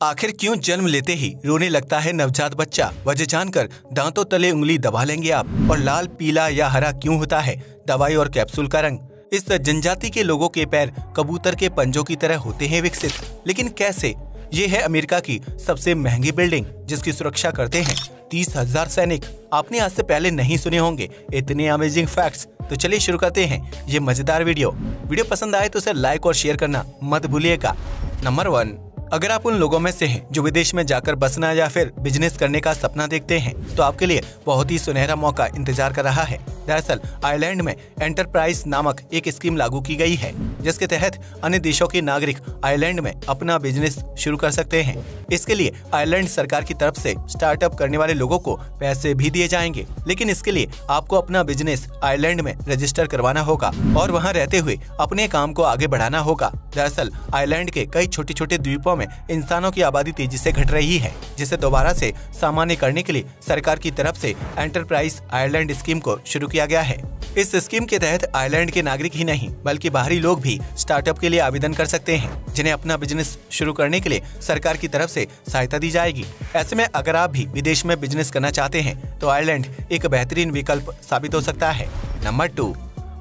आखिर क्यों जन्म लेते ही रोने लगता है नवजात बच्चा? वजह जानकर दांतों तले उंगली दबा लेंगे आप। और लाल, पीला या हरा क्यों होता है दवाई और कैप्सूल का रंग? इस जनजाति के लोगों के पैर कबूतर के पंजों की तरह होते हैं विकसित, लेकिन कैसे? ये है अमेरिका की सबसे महंगी बिल्डिंग, जिसकी सुरक्षा करते हैं 30,000 सैनिक। आपने आज से पहले नहीं सुने होंगे इतने अमेजिंग फैक्ट्स। तो चलिए शुरू करते हैं ये मजेदार वीडियो पसंद आए तो इसे लाइक और शेयर करना मत भूलिएगा। नंबर 1, अगर आप उन लोगों में से हैं जो विदेश में जाकर बसना या फिर बिजनेस करने का सपना देखते हैं, तो आपके लिए बहुत ही सुनहरा मौका इंतजार कर रहा है। दरअसल आयरलैंड में एंटरप्राइज नामक एक स्कीम लागू की गई है, जिसके तहत अन्य देशों के नागरिक आयरलैंड में अपना बिजनेस शुरू कर सकते हैं। इसके लिए आयरलैंड सरकार की तरफ से स्टार्टअप करने वाले लोगों को पैसे भी दिए जाएंगे, लेकिन इसके लिए आपको अपना बिजनेस आयरलैंड में रजिस्टर करवाना होगा और वहां रहते हुए अपने काम को आगे बढ़ाना होगा। दरअसल आयरलैंड के कई छोटे छोटे द्वीपों में इंसानों की आबादी तेजी से घट रही है, जिसे दोबारा से सामान्य करने के लिए सरकार की तरफ से एंटरप्राइज आयरलैंड स्कीम को शुरू किया गया है। इस स्कीम के तहत आयरलैंड के नागरिक ही नहीं बल्कि बाहरी लोग भी स्टार्टअप के लिए आवेदन कर सकते हैं, जिन्हें अपना बिजनेस शुरू करने के लिए सरकार की तरफ से सहायता दी जाएगी। ऐसे में अगर आप भी विदेश में बिजनेस करना चाहते हैं तो आयरलैंड एक बेहतरीन विकल्प साबित हो सकता है। नंबर 2,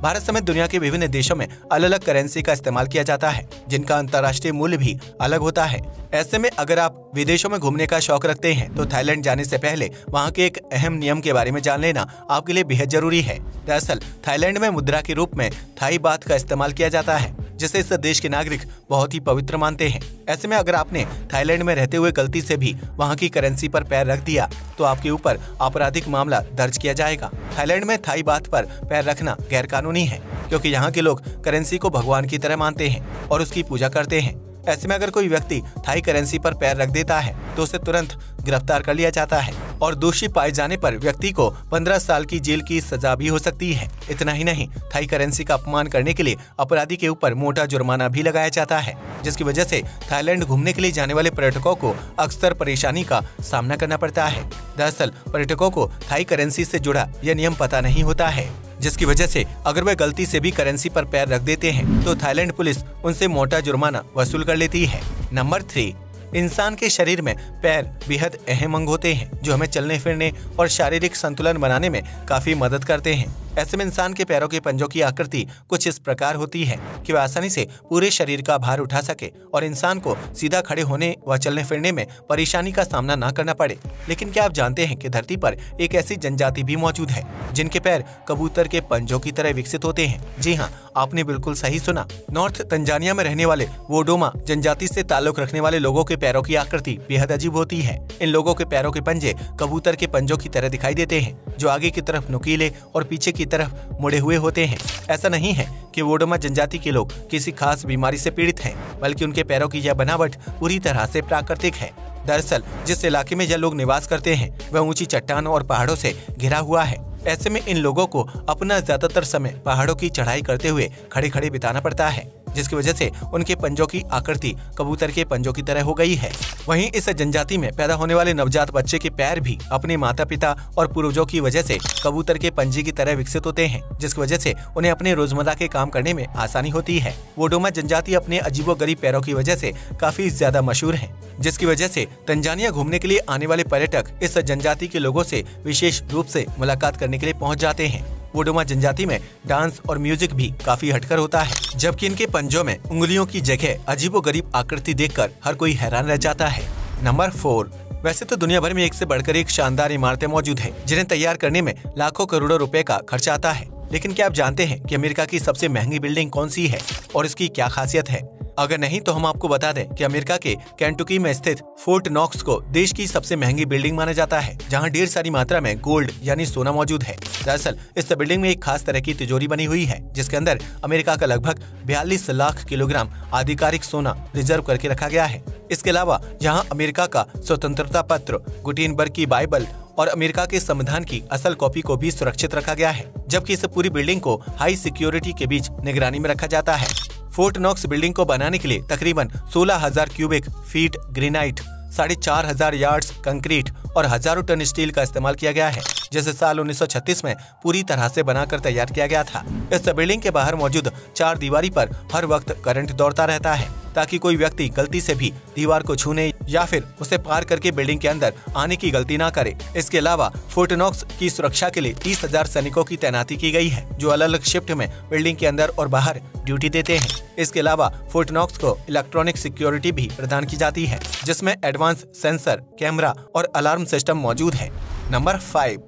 भारत समेत दुनिया के विभिन्न देशों में अलग अलग करेंसी का इस्तेमाल किया जाता है, जिनका अंतर्राष्ट्रीय मूल्य भी अलग होता है। ऐसे में अगर आप विदेशों में घूमने का शौक रखते हैं तो थाईलैंड जाने से पहले वहां के एक अहम नियम के बारे में जान लेना आपके लिए बेहद जरूरी है। दरअसल थाईलैंड में मुद्रा के रूप में थाई बात का इस्तेमाल किया जाता है, जिसे इस देश के नागरिक बहुत ही पवित्र मानते हैं। ऐसे में अगर आपने थाईलैंड में रहते हुए गलती से भी वहां की करेंसी पर पैर रख दिया तो आपके ऊपर आपराधिक मामला दर्ज किया जाएगा। थाईलैंड में थाई बात पर पैर रखना गैर कानूनी है, क्योंकि यहाँ के लोग करेंसी को भगवान की तरह मानते हैं और उसकी पूजा करते हैं। ऐसे में अगर कोई व्यक्ति थाई करेंसी पर पैर रख देता है तो उसे तुरंत गिरफ्तार कर लिया जाता है और दोषी पाए जाने पर व्यक्ति को 15 साल की जेल की सजा भी हो सकती है। इतना ही नहीं, थाई करेंसी का अपमान करने के लिए अपराधी के ऊपर मोटा जुर्माना भी लगाया जाता है, जिसकी वजह से थाईलैंड घूमने के लिए जाने वाले पर्यटकों को अक्सर परेशानी का सामना करना पड़ता है। दरअसल पर्यटकों को थाई करेंसी से जुड़ा यह नियम पता नहीं होता है, जिसकी वजह से अगर वे गलती से भी करेंसी पर पैर रख देते हैं तो थाईलैंड पुलिस उनसे मोटा जुर्माना वसूल कर लेती है। नंबर 3, इंसान के शरीर में पैर बेहद अहम अंग होते हैं, जो हमें चलने फिरने और शारीरिक संतुलन बनाने में काफी मदद करते हैं। ऐसे में इंसान के पैरों के पंजों की आकृति कुछ इस प्रकार होती है कि वह आसानी से पूरे शरीर का भार उठा सके और इंसान को सीधा खड़े होने व चलने फिरने में परेशानी का सामना न करना पड़े। लेकिन क्या आप जानते हैं कि धरती पर एक ऐसी जनजाति भी मौजूद है जिनके पैर कबूतर के पंजों की तरह विकसित होते हैं? जी हाँ, आपने बिल्कुल सही सुना। नॉर्थ तंजानिया में रहने वाले वोडोमा जनजाति से ताल्लुक रखने वाले लोगों के पैरों की आकृति बेहद अजीब होती है। इन लोगों के पैरों के पंजे कबूतर के पंजों की तरह दिखाई देते हैं, जो आगे की तरफ नुकीले और पीछे की तरफ मुड़े हुए होते हैं। ऐसा नहीं है कि वोडोमा जनजाति के लोग किसी खास बीमारी से पीड़ित हैं, बल्कि उनके पैरों की यह बनावट पूरी तरह से प्राकृतिक है। दरअसल जिस इलाके में यह लोग निवास करते हैं वह ऊंची चट्टानों और पहाड़ों से घिरा हुआ है। ऐसे में इन लोगों को अपना ज्यादातर समय पहाड़ों की चढ़ाई करते हुए खड़े खड़े बिताना पड़ता है, जिसकी वजह से उनके पंजों की आकृति कबूतर के पंजों की तरह हो गई है। वहीं इस जनजाति में पैदा होने वाले नवजात बच्चे के पैर भी अपने माता पिता और पूर्वजों की वजह से कबूतर के पंजे की तरह विकसित होते हैं, जिसकी वजह से उन्हें अपने रोजमर्रा के काम करने में आसानी होती है। वोडोमा जनजाति अपने अजीबोगरीब पैरों की वजह से काफी ज्यादा मशहूर है, जिसकी वजह से तंजानिया घूमने के लिए आने वाले पर्यटक इस जनजाति के लोगों से विशेष रूप से मुलाकात करने के लिए पहुँच जाते हैं। वोडोमा जनजाति में डांस और म्यूजिक भी काफी हटकर होता है, जबकि इनके पंजों में उंगलियों की जगह अजीबोगरीब आकृति देखकर हर कोई हैरान रह जाता है। नंबर 4, वैसे तो दुनिया भर में एक से बढ़कर एक शानदार इमारतें मौजूद हैं, जिन्हें तैयार करने में लाखों करोड़ों रुपए का खर्च आता है। लेकिन क्या आप जानते हैं कि अमेरिका की सबसे महंगी बिल्डिंग कौन सी है और इसकी क्या खासियत है? अगर नहीं तो हम आपको बता दें कि अमेरिका के केंटुकी में स्थित फोर्ट नॉक्स को देश की सबसे महंगी बिल्डिंग माना जाता है, जहां ढेर सारी मात्रा में गोल्ड यानी सोना मौजूद है। दरअसल इस बिल्डिंग में एक खास तरह की तिजोरी बनी हुई है, जिसके अंदर अमेरिका का लगभग 42 लाख किलोग्राम आधिकारिक सोना रिजर्व करके रखा गया है। इसके अलावा यहाँ अमेरिका का स्वतंत्रता पत्र, गुटेनबर्ग की बाइबल और अमेरिका के संविधान की असल कॉपी को भी सुरक्षित रखा गया है, जबकि इस पूरी बिल्डिंग को हाई सिक्योरिटी के बीच निगरानी में रखा जाता है। फोर्ट नॉक्स बिल्डिंग को बनाने के लिए तकरीबन 16,000 cubic feet granite, 4,500 yards concrete और हजारों टन स्टील का इस्तेमाल किया गया है, जिसे साल 1936 में पूरी तरह से बनाकर तैयार किया गया था। इस बिल्डिंग के बाहर मौजूद 4 दीवारी पर हर वक्त करंट दौड़ता रहता है। ताकि कोई व्यक्ति गलती से भी दीवार को छूने या फिर उसे पार करके बिल्डिंग के अंदर आने की गलती ना करे। इसके अलावा फोर्ट नॉक्स की सुरक्षा के लिए 30,000 सैनिकों की तैनाती की गई है, जो अलग अलग शिफ्ट में बिल्डिंग के अंदर और बाहर ड्यूटी देते हैं। इसके अलावा फोर्ट नॉक्स को इलेक्ट्रॉनिक सिक्योरिटी भी प्रदान की जाती है, जिसमें एडवांस सेंसर, कैमरा और अलार्म सिस्टम मौजूद है। नंबर 5,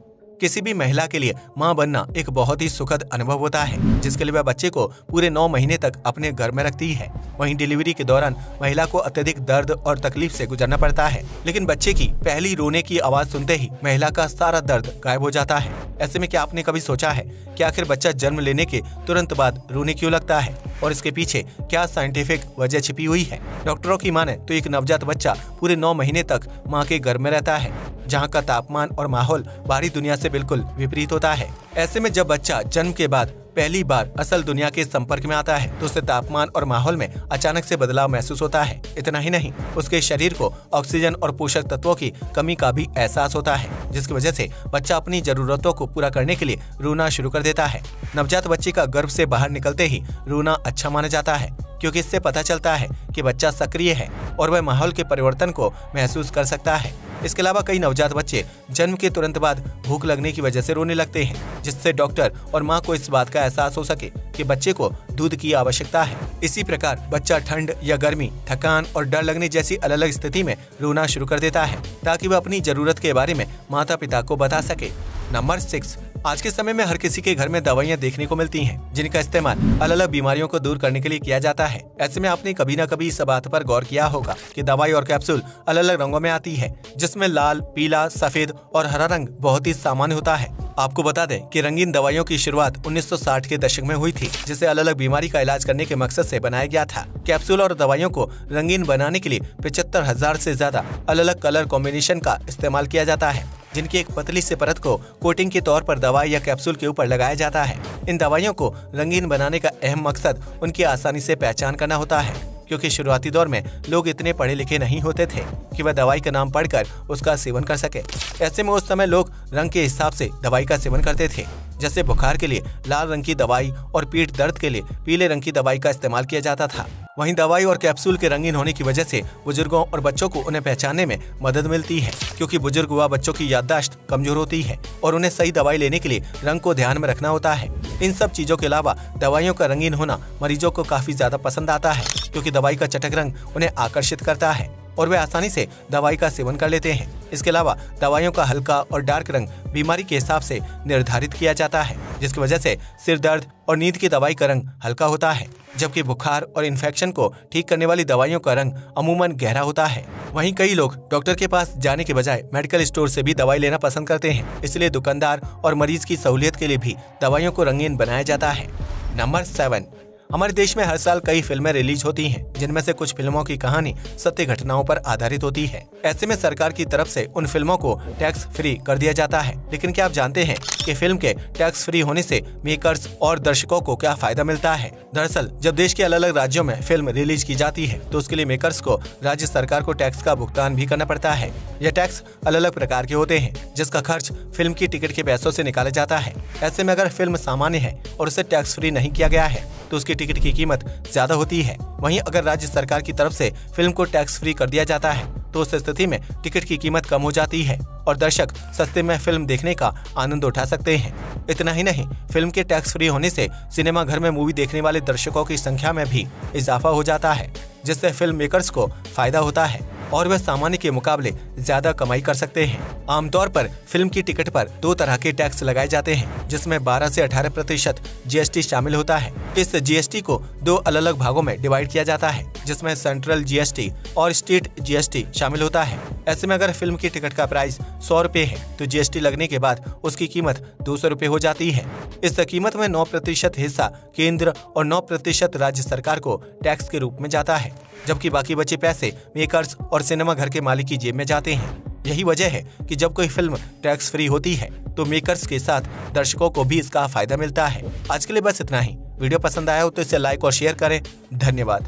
किसी भी महिला के लिए मां बनना एक बहुत ही सुखद अनुभव होता है, जिसके लिए वह बच्चे को पूरे 9 महीने तक अपने घर में रखती है। वहीं डिलीवरी के दौरान महिला को अत्यधिक दर्द और तकलीफ से गुजरना पड़ता है, लेकिन बच्चे की पहली रोने की आवाज सुनते ही महिला का सारा दर्द गायब हो जाता है। ऐसे में क्या आपने कभी सोचा है कि आखिर बच्चा जन्म लेने के तुरंत बाद रोने क्यों लगता है और इसके पीछे क्या साइंटिफिक वजह छिपी हुई है? डॉक्टरों की माने तो एक नवजात बच्चा पूरे 9 महीने तक मां के घर में रहता है, जहां का तापमान और माहौल बाहरी दुनिया से बिल्कुल विपरीत होता है। ऐसे में जब बच्चा जन्म के बाद पहली बार असल दुनिया के संपर्क में आता है तो उसे तापमान और माहौल में अचानक से बदलाव महसूस होता है। इतना ही नहीं, उसके शरीर को ऑक्सीजन और पोषक तत्वों की कमी का भी एहसास होता है, जिसकी वजह से बच्चा अपनी जरूरतों को पूरा करने के लिए रोना शुरू कर देता है। नवजात बच्चे का गर्भ से बाहर निकलते ही रोना अच्छा माना जाता है, क्योंकि इससे पता चलता है कि बच्चा सक्रिय है और वह माहौल के परिवर्तन को महसूस कर सकता है। इसके अलावा कई नवजात बच्चे जन्म के तुरंत बाद भूख लगने की वजह से रोने लगते हैं, जिससे डॉक्टर और मां को इस बात का एहसास हो सके कि बच्चे को दूध की आवश्यकता है। इसी प्रकार बच्चा ठंड या गर्मी, थकान और डर लगने जैसी अलग अलग स्थिति में रोना शुरू कर देता है, ताकि वह अपनी जरूरत के बारे में माता पिता को बता सके। नंबर 6, आज के समय में हर किसी के घर में दवाइयाँ देखने को मिलती हैं, जिनका इस्तेमाल अलग अलग बीमारियों को दूर करने के लिए किया जाता है। ऐसे में आपने कभी न कभी इस बात पर गौर किया होगा कि दवाई और कैप्सूल अलग अलग रंगों में आती है, जिसमें लाल, पीला, सफेद और हरा रंग बहुत ही सामान्य होता है। आपको बता दें कि रंगीन दवाइयों की शुरुआत 1960 के दशक में हुई थी, जिसे अलग अलग बीमारी का इलाज करने के मकसद से बनाया गया था। कैप्सूल और दवाइयों को रंगीन बनाने के लिए 75,000 से ज्यादा अलग अलग कलर कॉम्बिनेशन का इस्तेमाल किया जाता है, जिनकी एक पतली से परत को कोटिंग के तौर पर दवाई या कैप्सूल के ऊपर लगाया जाता है। इन दवाइयों को रंगीन बनाने का अहम मकसद उनकी आसानी से पहचान करना होता है, क्योंकि शुरुआती दौर में लोग इतने पढ़े लिखे नहीं होते थे कि वह दवाई का नाम पढ़कर उसका सेवन कर सके। ऐसे में उस समय लोग रंग के हिसाब से दवाई का सेवन करते थे, जैसे बुखार के लिए लाल रंग की दवाई और पीठ दर्द के लिए पीले रंग की दवाई का इस्तेमाल किया जाता था। वहीं दवाई और कैप्सूल के रंगीन होने की वजह से बुजुर्गों और बच्चों को उन्हें पहचानने में मदद मिलती है, क्योंकि बुजुर्ग हुआ बच्चों की याददाश्त कमजोर होती है और उन्हें सही दवाई लेने के लिए रंग को ध्यान में रखना होता है। इन सब चीजों के अलावा दवाइयों का रंगीन होना मरीजों को काफी ज्यादा पसंद आता है, क्योंकि दवाई का चटक रंग उन्हें आकर्षित करता है और वे आसानी से दवाई का सेवन कर लेते हैं। इसके अलावा दवाइयों का हल्का और डार्क रंग बीमारी के हिसाब से निर्धारित किया जाता है, जिसकी वजह से सिर दर्द और नींद की दवाई का रंग हल्का होता है, जबकि बुखार और इन्फेक्शन को ठीक करने वाली दवाइयों का रंग अमूमन गहरा होता है। वहीं कई लोग डॉक्टर के पास जाने के बजाय मेडिकल स्टोर से भी दवाई लेना पसंद करते हैं, इसलिए दुकानदार और मरीज की सहूलियत के लिए भी दवाइयों को रंगीन बनाया जाता है। नंबर 7, हमारे देश में हर साल कई फिल्में रिलीज होती हैं, जिनमें से कुछ फिल्मों की कहानी सत्य घटनाओं पर आधारित होती है। ऐसे में सरकार की तरफ से उन फिल्मों को टैक्स फ्री कर दिया जाता है। लेकिन क्या आप जानते हैं कि फिल्म के टैक्स फ्री होने से मेकर्स और दर्शकों को क्या फायदा मिलता है? दरअसल जब देश के अलग अलग राज्यों में फिल्म रिलीज की जाती है तो उसके लिए मेकर्स को राज्य सरकार को टैक्स का भुगतान भी करना पड़ता है। यह टैक्स अलग अलग प्रकार के होते हैं, जिसका खर्च फिल्म की टिकट के पैसों से निकाला जाता है। ऐसे में अगर फिल्म सामान्य है और उसे टैक्स फ्री नहीं किया गया है तो उसकी टिकट की कीमत ज्यादा होती है। वहीं अगर राज्य सरकार की तरफ से फिल्म को टैक्स फ्री कर दिया जाता है तो उस स्थिति में टिकट की कीमत कम हो जाती है और दर्शक सस्ते में फिल्म देखने का आनंद उठा सकते हैं। इतना ही नहीं, फिल्म के टैक्स फ्री होने से सिनेमा घर में मूवी देखने वाले दर्शकों की संख्या में भी इजाफा हो जाता है, जिससे फिल्म मेकर्स को फायदा होता है और वह सामान्य के मुकाबले ज्यादा कमाई कर सकते हैं। आमतौर पर फिल्म की टिकट पर 2 तरह के टैक्स लगाए जाते हैं, जिसमें 12 से 18% जीएसटी शामिल होता है। इस जीएसटी को 2 अलग अलग भागों में डिवाइड किया जाता है, जिसमें सेंट्रल जीएसटी और स्टेट जीएसटी शामिल होता है। ऐसे में अगर फिल्म की टिकट का प्राइस 100 रुपए है तो जीएसटी लगने के बाद उसकी कीमत 200 रुपए हो जाती है। इस कीमत में 9% हिस्सा केंद्र और 9% राज्य सरकार को टैक्स के रूप में जाता है, जबकि बाकी बचे पैसे मेकर्स और सिनेमा घर के मालिक की जेब में जाते हैं। यही वजह है कि जब कोई फिल्म टैक्स फ्री होती है तो मेकर्स के साथ दर्शकों को भी इसका फायदा मिलता है। आज के लिए बस इतना ही। वीडियो पसंद आया हो तो इसे लाइक और शेयर करें। धन्यवाद।